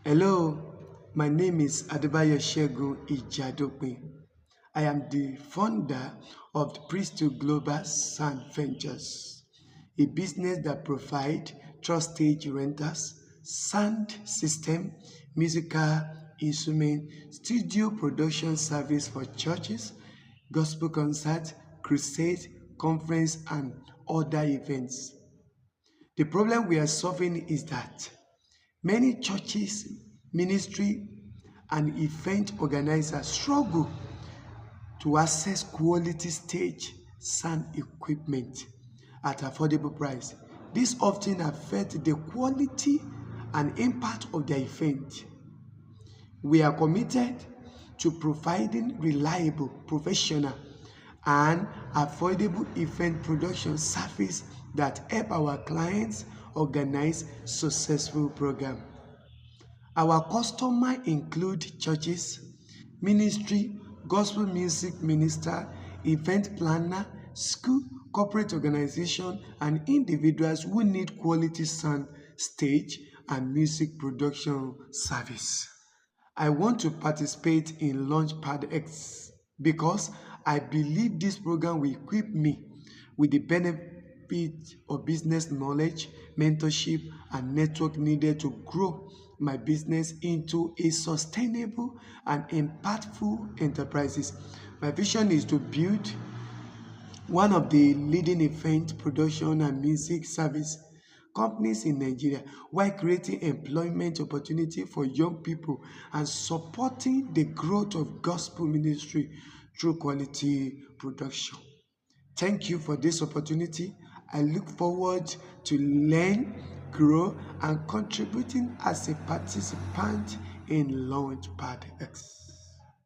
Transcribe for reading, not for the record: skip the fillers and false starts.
Hello, my name is Adebayo Shegun Ijadopin. I am the founder of the Priesthood Global Sound Ventures, a business that provides trust stage rentals, sound system, musical instrument, studio production service for churches, gospel concerts, crusades, conference, and other events. The problem we are solving is that many churches, ministry, and event organizers struggle to access quality stage sound equipment at affordable price. This often affects the quality and impact of the event. We are committed to providing reliable, professional, and affordable event production service that help our clients organize successful programs. Our customers include churches, ministry, gospel music minister, event planner, school, corporate organization, and individuals who need quality sound, stage, and music production service. I want to participate in Launchpad X because I believe this program will equip me with the benefit of business knowledge, mentorship, and network needed to grow my business into a sustainable and impactful enterprises. My vision is to build one of the leading event production and music service companies in Nigeria while creating employment opportunity for young people and supporting the growth of gospel ministry through quality production. Thank you for this opportunity. I look forward to learn, grow, and contributing as a participant in Launchpad X.